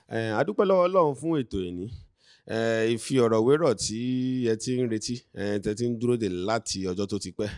A dúpẹ́ lọ́wọ́ Ọlọ́run fún ètò ìní. Ifioroweoro tí ẹ ti ń retí, tẹ́ ti ń dúró dè láti ọjọ́ tó ti pẹ́.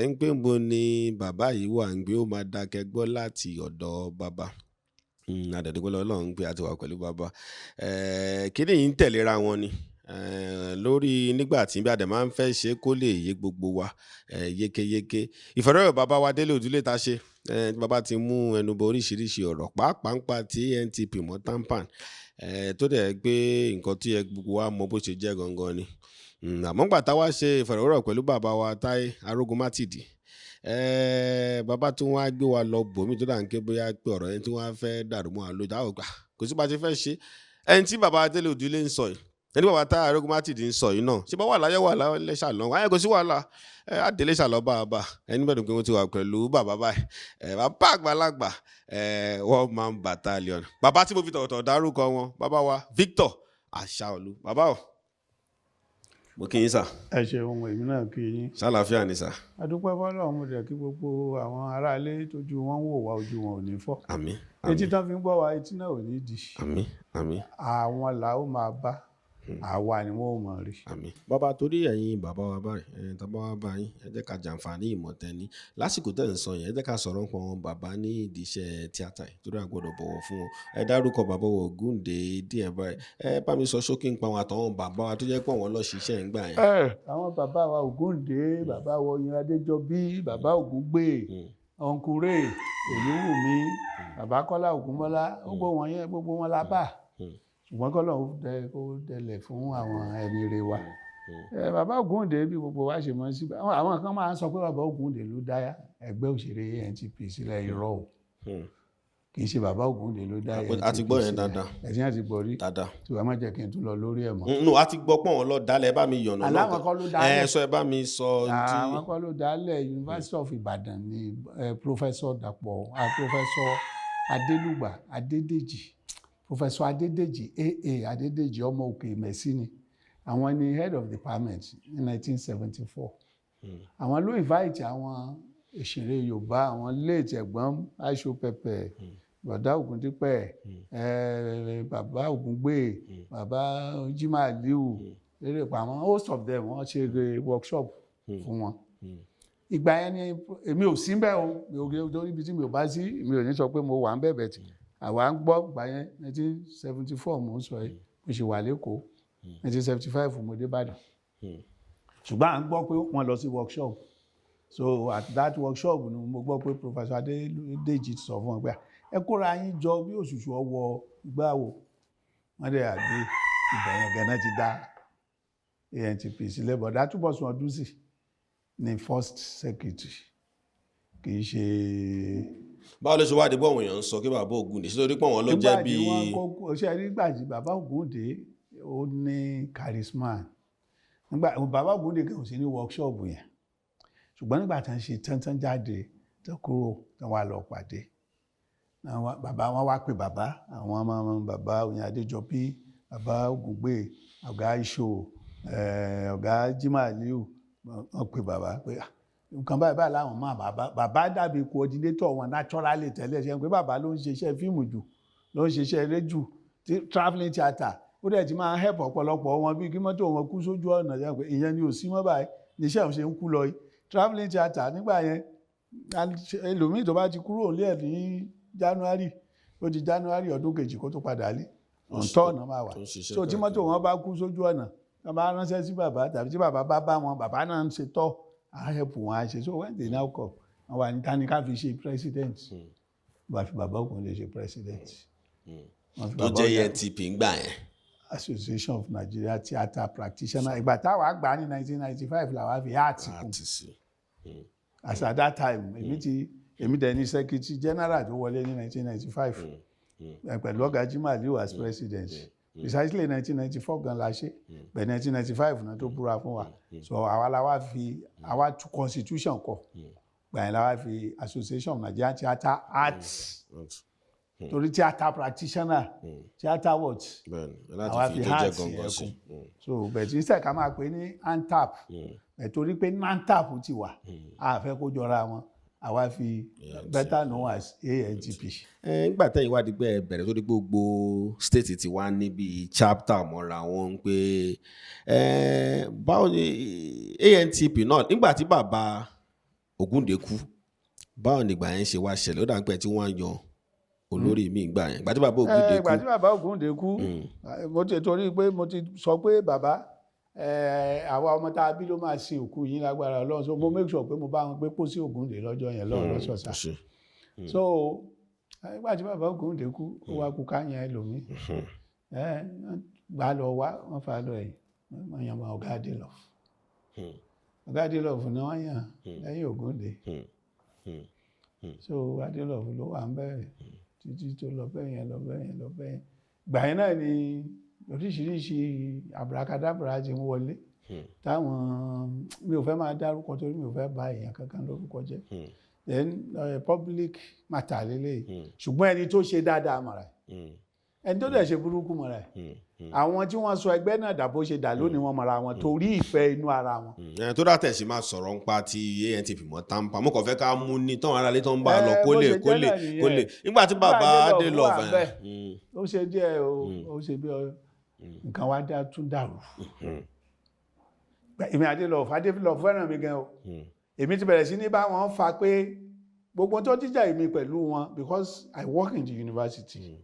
Ń pé ń bo ni bàbá yìí wà ń gbé ó máa dákẹ́ gbọ́ láti ọ̀dọ̀ bàbá. Adẹ̀dúpẹ́ lọ́wọ́ Ọlọ́run pé a ti wà pẹ̀lú bàbá. Kíni yìí ń tẹ̀léra wọn ni. Lórí nígbà tí bí adẹ̀ máa ń fẹ́ ṣe kó lè yé gbogbo wa yékéyéké. Ìfọ̀rọ̀wérọ̀ bàbá wa Délé Òdúlé ta ṣe. Bàbá ti mú ẹnubọ oríṣiríṣi ọ̀rọ̀ pàápàá ń pa ti ANTP mọ́ tampan. Tó dẹ̀ gbé nǹkan tí gbogbo wa mọ bó ṣe jẹ́ gangan ni. Àmọ́ gbà tá wá ṣe ìfọ̀rọ̀wérọ̀ pẹ̀lú bàbá wa Táyé Arógunmátìdí. Bàbá tí wọ́n á gbé wa lọ bòmí tó dà ń ké bóyá pé ọ̀rọ̀ yẹn tí wọ́n á fẹ́ dàrú mọ́ àlọ́ ìjà ògbà kò sí bá ti fẹ́ ṣe. Ẹni tí bàbá Délé Òdúlé ń sọ yìí ẹni bàbá Táyé Arógunmátìdí ń sọ yìí náà ṣé bá wà láyé wà lẹ́ṣà lọ́wọ́ ayé kò sí wàhálà àdélé ṣàlọ́ bàbá ẹni bẹ́ẹ̀ dùn pé wọ́n ti wà pẹ̀lú bàbá báyìí bàbá àgbàlagbà one man battalion bàbá tí mo fi tọ̀tọ̀ dárúkọ wọn bàbá wa Victor Ashaolu bàbá o mo kí yín sà. Ẹ ṣeun èmi náà kí yín. Ṣàlàáfíà ni sà. Adúpẹ́ fọ́lọ́run mo dẹ̀ kí gbogbo àwọn aráalé tójú wọn wò wá ojú wọn ò ní fọ́. Àmín. Etí tán fi ń gbọ́ wa etí náà ò ní di. Àmín. Àmín. Àwọn là ó máa bá àwa ni wọ́n ò mọ̀ rí. Àmín. Bàbá torí ẹ̀yin bàbá wa báyìí tàbá wa bá yín ẹ jẹ́ ká jàǹfààní ìmọ̀tẹ́ni lásìkò tẹ̀ ń sọ yẹn ẹ jẹ́ ká sọ̀rọ̀ nípa wọn bàbá ní ìdí iṣẹ́ tíátà yìí torí a gbọ́dọ̀ bọ̀wọ̀ fún wọn. Ẹ dárúkọ bàbá wa Ògúndé díẹ̀ báyìí bá mi sọ ṣókí ń pa wọn àtàwọn bàbá wa tó jẹ́ pé wọ́n lọ ṣiṣẹ́ ń gbà yẹn. Àwọn bàbá wa Ògúndé bàbá wa Oyin Adéjọbí bàbá Ògúngbè ọ̀nkúrè Èyíwùmí bàbá Kọ́lá Ògúnmọ́lá gbogbo wọn la bá ṣùgbọ́n kọ́lọ̀ ó dẹlẹ̀ fún àwọn ẹni rere wa. Bàbá Ògúndé bí gbogbo wa ṣe mọ̀ sí àwọn kan máa ń sọ pé bàbá Ògúndé ló dá ẹgbẹ́ òṣèré ANTP sílẹ̀ irọ́ o kì í ṣe bàbá Ògúndé ló dá ANTP sílẹ̀. A ti gbọ́ yẹn dáadáa. Ẹ̀sìn àti gbọ́ rí dáadáa. tí wàá má jẹ́ kí n tún lọ lórí ẹ̀ mọ́. No a ti gbọ́ pọ̀ wọn lọ dálẹ̀ ẹ bá mi yọ̀nà náà. Aláwọn kọ́ ló dálẹ̀. Sọ ẹ bá mi sọ. Àwọn kọ́ ló dálẹ̀ University of Ibadan ni Professor Dàpọ̀ Professor Adélùgbà Adédèjì Professor Adédèjì AA Adédèjì ọmọ òkè Mẹ́sì ni àwọn ni head of department ní 1974. Àwọn ló invite àwọn òṣèré Yorùbá àwọn late ẹ̀gbọ́n Aisho Pẹpẹ bàbá Ògúndípẹ̀ bàbá Ògúngbè bàbá Jimaliu lérè pa àwọn host of them wọ́n ṣe workshop fún wọn. Ìgbà yẹn ni èmi ò sí bẹ́ẹ̀ o torí ibi tí mi ò bá sí mi ò ní sọ pé mo wà ń bẹ̀bẹ̀ tì àwa ń gbọ́ gbà yẹn 1974 mo ń sọ yìí mo ṣì wà lÉkòó 1975 mo dé Ìbàdàn ṣùgbọ́n à ń gbọ́ pé wọ́n lọ sí workshop so at that workshop ni mo gbọ́ pé Professor Adédèjì sọ fún wọn pé ẹ kóra yín jọ bí òṣùṣù ọwọ́ ìgbàwò wọ́n dẹ̀ àgbé ìbẹ̀yẹn gánà ti dá ANTP sílẹ̀ bọ̀dá túbọ̀ sún ọdún sí ní first secretary kì í ṣe. Báwo ló ṣe wá dé bọ́ àwọn èèyàn ń sọ kí bàbá Ògúndé sí lórí pọ̀ wọn ló jẹ́ bí. nígbà tí bàbá Ògúndé ó ní charisma bàbá Ògúndé kò sí ní workshop yẹn ṣùgbọ́n nígbà tí wọ́n ṣe tán jáde tó kúrò tí wọ́n lọ pàdé bàbá wọn wá pè bàbá àwọn ọmọ bàbá Oyin Adéjọbí bàbá Ògúngbè ọ̀gá Aisho ọ̀gá Jimaliu wọ́n pè bàbá pé nǹkan báyìí láwọn máa bàbá dàbí coordinator wọn naturally tẹ́lẹ̀ ṣe pé bàbá ló ń ṣiṣẹ́ fíìmù jù ló ń ṣiṣẹ́ eré jù travelling theatre ó dẹ̀ ti máa help ọ̀pọ̀lọpọ̀ wọn bí kí mọ́tò wọn kú sójú ọ̀nà ṣe pé ìyẹn ni ò sí mọ́ báyìí níṣẹ́ òun ṣe ń kú lọ yìí travelling theatre nígbà yẹn ẹlòmíì tó bá ti kúrò lé ẹ̀ ní January ó di January ọdún kejì kó tó padà lé ọ̀ntọ́ ọ̀nà máa wà so tí mọ́tò wọn bá kú sójú ọ̀nà tó bá ránṣẹ́ sí bàbá tàbí tí bàbá bá wọn bàbá náà ń ṣe tọ́ help wọn á ṣe so when they now come wọn wà ní tani ká fi ṣe president wọ́n fi bàbá Ògúndé ṣe president. tó jẹ́ ANTP ń gbà yẹn. Association of Nigeria Theatre Practitioners ìgbà táwa gbà ní 1995 làwa fi art kún as at that time èmi dẹ̀ ní secretary general tó wọlé ní 1995 pẹ̀lú ọ̀gá Jimaliu as president. Precisely 1994 gan la ṣe bẹ̀ 1995 náà tó búra fún wa so àwa la wá fi àwa tún constitution kọ gbàyìn la wá fi Association of Nigeria Theatre Arts torí theatre practitioner theatre what àwa fi arts ẹ̀kún so bẹ̀tí sẹ̀ ká máa pè ní ANTP torí pé NANTAP ti wà a fẹ́ kó jọra wọn àwa fi better known as ANTP. Nígbà tẹ́yìn wá di pé ẹ bẹ̀rẹ̀ tó di gbogbo state ti wá níbi chapter mọ́ra wọn pé báwo ni ANTP náà nígbà tí bàbá Ògúndé kú báwo nígbà yẹn ṣe wá ṣẹlẹ̀ ó dà pé tí wọ́n yan olórí mi ìgbà yẹn ìgbà tí bàbá Ògúndé kú. Ìgbà tí bàbá Ògúndé kú mo ti torí pé mo ti sọ pé bàbá àwa ọmọ tá a bí ló máa ṣe òkú yín lágbára Ọlọ́run so mo make sure pé mo bá wọn gbé pósí Ògúndé lọ́jọ́ yẹn lọ́sọ̀ọ̀sà so nígbà tí bàbá Ògúndé kú ó wá kú ká yan ẹlòmíì gbà lọ wá wọ́n fà lọ ẹ̀yìn wọ́n yan ọ̀gá Adélọ́fù ọ̀gá Adélọ́fù ni wọ́n yàn lẹ́yìn Ògúndé so Adélọ́fù ló wà ń bẹ̀rẹ̀ títí tó lọ bẹ́yẹn gbà yẹn náà ni oríṣiríṣi àbùràkàdàbùrà ti ń wọlé táwọn mi ò fẹ́ máa dárúkọ torí mi ò fẹ́ bà èèyàn kankan lórúkọ jẹ́ then public matter lélẹ̀ ṣùgbọ́n ẹni tó ṣe dáadáa mọ̀ra ẹni tó dẹ̀ ṣe burúkú mọ̀ra àwọn tí wọ́n sọ ẹgbẹ́ náà dà bó ṣe dà lónìí wọn mọ̀ra wọn torí ìfẹ́ inú ara wọn. tó dà tẹ̀sí máa sọ̀rọ̀ ń pa ti ANTP mọ́ tampan mo kàn fẹ́ ká mú ní tán ara lé tó ń bá a lọ kólé nígbà tí bàbá Adélọ́fù ó ṣe díẹ̀ ó ṣe bí nǹkan wá tún dàrú èmi Adélọ́fù fẹ́ràn mi gan o èmi ti bẹ̀rẹ̀ sí ní bá wọn fà pé gbogbo tó jíjà èmi pẹ̀lú wọn because I work in the university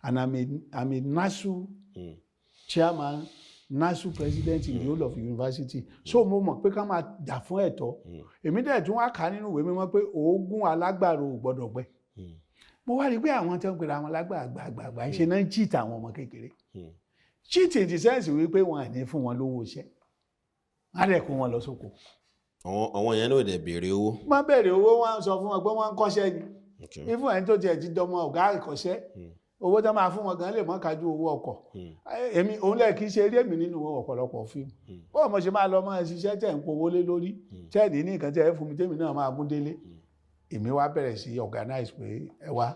and I'm a NASU chairman NASU president in the whole of the university so mo mọ̀ pé ká máa jà fún ẹ̀tọ́ èmi dẹ̀ tún wá kà nínú ìwé mímọ́ pé oògùn alágbàro ò gbọ́dọ̀ gbẹ mo wá rí pé àwọn tó ń pèrè àwọn lágbàgbà ń ṣe náà ń cheat àwọn ọmọ kékeré cheat in the sense wípé wọn à ní fún wọn lówó iṣẹ́ wọn á dẹ̀ kó wọn lọ sóko. àwọn yẹn náà dẹ̀ béèrè owó. wọ́n béèrè owó wọn sọ fún wọn pé wọ́n ń kọ́ṣẹ́ ni ifun ẹni tó tiẹ̀ ti dọmọ ọ̀gá ìkọ́ṣẹ́ owó tó máa fún wọn gan lè mọ́ kájú owó ọkọ̀ èmi òun lẹ̀ kí ṣe eré mi nínú ọ̀pọ̀lọpọ̀ fíìmù bó mo ṣe máa lọ mọ́ ṣiṣẹ́ tẹ̀ ń powó lé lórí tẹ́ẹ̀dì ní nǹkan tẹ́ ẹ fún mi tèmi náà máa gún délé èmi wá bẹ̀rẹ̀ sí organize pé ẹ wá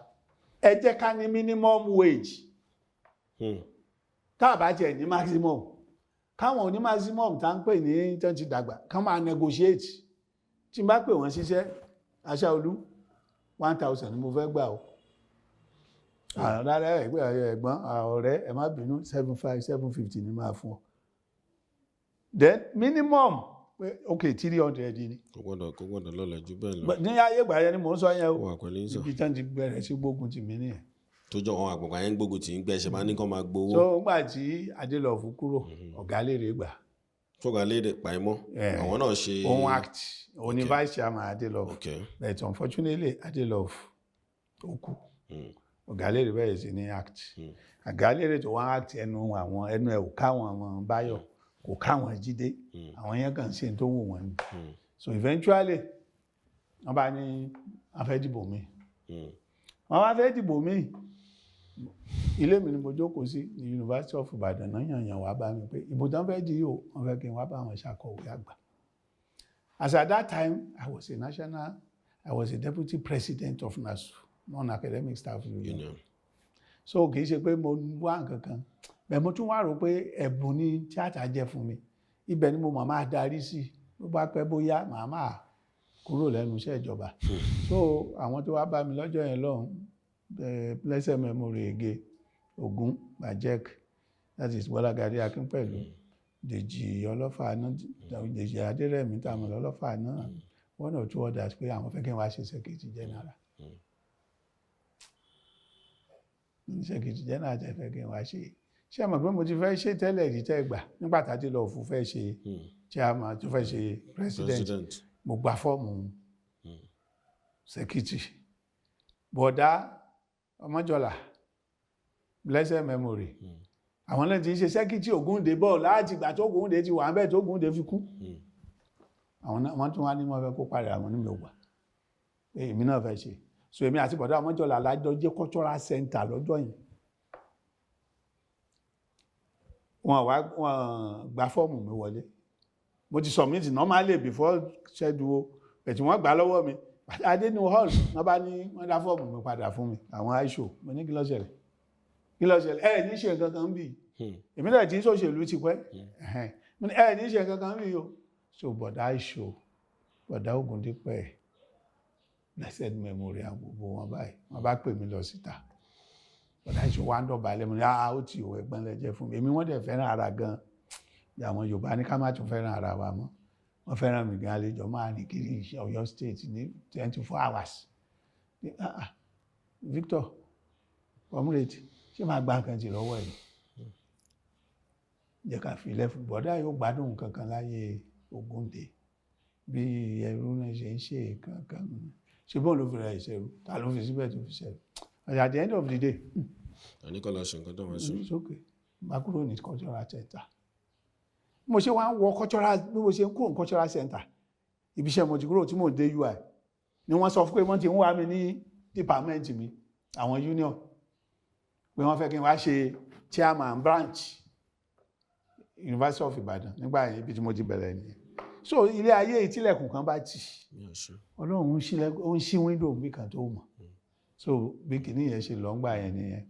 ẹ jẹ́ ká ní minimum wage tá a bá tiẹ̀ ní maximum káwọn oní maximum tá ń pè ní tó ti dàgbà ká máa negotiate tí n bá pè wọ́n ṣiṣẹ́ Ashaolu 1000 ni mo fẹ́ gbà o rárá ẹ̀gbọ́n ọ̀rẹ́ ẹ má bínú 750 ni máa fún ọ then minimum okay 300 ni. kò gbọ́dọ̀ lọ́lẹ̀ jù bẹ́ẹ̀ lọ. ní ayé ìgbà yẹn ni mò ń sọ yẹn o ibi tán ti bẹ̀rẹ̀ sí gbógun tì mí nìyẹn. tó jọ àwọn àgbàgbà yẹn gbógun tì ń gbẹ ṣe máa ní kán máa gbowó. so nígbà tí Adélọ́fù kúrò ọ̀gá lérè gbà. fọgà lédè pàìmọ́ àwọn náà ṣe. òun act òun ni vice chairman Adélọ́fù but unfortunately Adélọ́fù ó kú ọ̀gá lérè bẹ̀rẹ̀ sí ní act ọ̀gá lérè tó wọ́n act ẹnu ẹ̀ ò káwọn ọmọ Báyọ̀ kò káwọn Jídé àwọn yẹn kàn ṣe tó wù wọ́n ni so eventually wọ́n bá ní wọ́n fẹ́ dìbò mi wọ́n wá fẹ́ dìbò mi ilé mi ni mo jókòó sí ní University of Ibadan náà yànyàn wá bá mi pé ìbò tán fẹ́ dì yóò wọ́n fẹ́ kí n wá bá wọn ṣàkọ̀wé àgbà as at that time I was a deputy president of NASU non-academic staff union so kì í ṣe pé mo wá nǹkan kan bẹ́ẹ̀ mo tún wá rò pé ẹ̀bùn ni tíátà jẹ́ fún mi ibẹ̀ ni mo máa darí sí ló bá pẹ́ bóyá màá máa kúrò lẹ́nu iṣẹ́ ìjọba so àwọn tó wá bá mi lọ́jọ́ yẹn lọ́hùn blessed memory Egbe Ogun Bajek that is Bọ́lágadé Akínpẹ̀lú Dèjì Ọlọ́fà náà Dèjì Adérẹ̀mí tàmí Ọlọ́fà náà one or two others pé àwọn fẹ́ kí n wá ṣe secretary general secretary general tẹ́ fẹ́ kí n wá ṣe mọ̀ pé mo ti fẹ́ ṣe tẹ́lẹ̀ rí tẹ́ gbà nígbà tí Adélọ́fù fẹ́ ṣe chairman tó fẹ́ ṣe president mo gba fọ́ọ̀mù secretary bọ̀dá Ọmọjọ́lá blessed memory àwọn náà ti ń ṣe secretary Ògúndé bọ̀ láti ìgbà tó Ògúndé ti wà bẹ́ẹ̀ tó Ògúndé fi kú àwọn náà wọ́n tún wá ní wọ́n fẹ́ kó padà àwọn onímọ̀ ògbà èmi náà fẹ́ ṣe so èmi àti bọ̀dá Ọmọjọ́lá lájọ jẹ́ cultural center lọ́jọ́ yìí wọ́n gba fọ́ọ̀mù mi wọlé mo ti submit normally before schedule bẹ̀tí wọ́n gbà lọ́wọ́ mi adé ní hall wọ́n bá ní wọ́n dá fọ́ọ̀mù mi padà fún mi àwọn aisho mo ní kí ló ṣẹlẹ̀ ní ṣe nǹkan kan bí èmi náà tí ń ṣòṣèlú ti pẹ́ mo ní ní ṣe nǹkan kan bí o so bọ̀dá aisho bọ̀dá Ògúndípẹ̀ blessed memory gbogbo wọn báyìí wọ́n bá pè mí lọ síta ọ̀dà ìṣòwò à ń dọ̀bálẹ̀ mo ní ó ti òwe ẹ̀gbọ́n lẹ́jẹ́ fún mi èmi wọ́n dẹ̀ fẹ́ràn ara gan àwọn Yorùbá ní ká má tún fẹ́ràn ara wa mọ́ wọ́n fẹ́ràn mi gan àlejò máa rìn kiri Ọ̀yọ́ state ní 24 hours Victor Comrade ṣé máa gba nǹkan jì lọ́wọ́ ẹ̀ jẹ́ ká fi ilẹ̀ fún bọ́dá yóò gbádùn kankan láyé Ògúndé bí ẹrú náà ṣe ń ṣe kankan ṣe bọ́ọ̀ ló fi ra ìṣẹ́rú ta ló fi síbẹ̀ tó fi ṣẹ́rú at the end of the day àníkọ́ lọ ṣe nǹkan tó wọ́n ṣe it's okay bá kúrò ní cultural center mo ṣe wá ń wọ cultural bí mo ṣe ń kúrò ní cultural center ibiṣẹ́ mo ti kúrò tí mo dé UI ni wọ́n sọ fún pé wọ́n ti ń wá mi ní department mi àwọn union pé wọ́n fẹ́ kí n wá ṣe chairman branch University of Ibadan nígbà yẹn ibi tí mo ti bẹ̀rẹ̀ nìyẹn so ilé ayé ìtìlẹ̀kùn kan bá tì Ọlọ́run ó ń ṣí window bí kan tó mọ̀ so bí kìíní yẹn ṣe lọ ń gbà yẹn nìyẹn.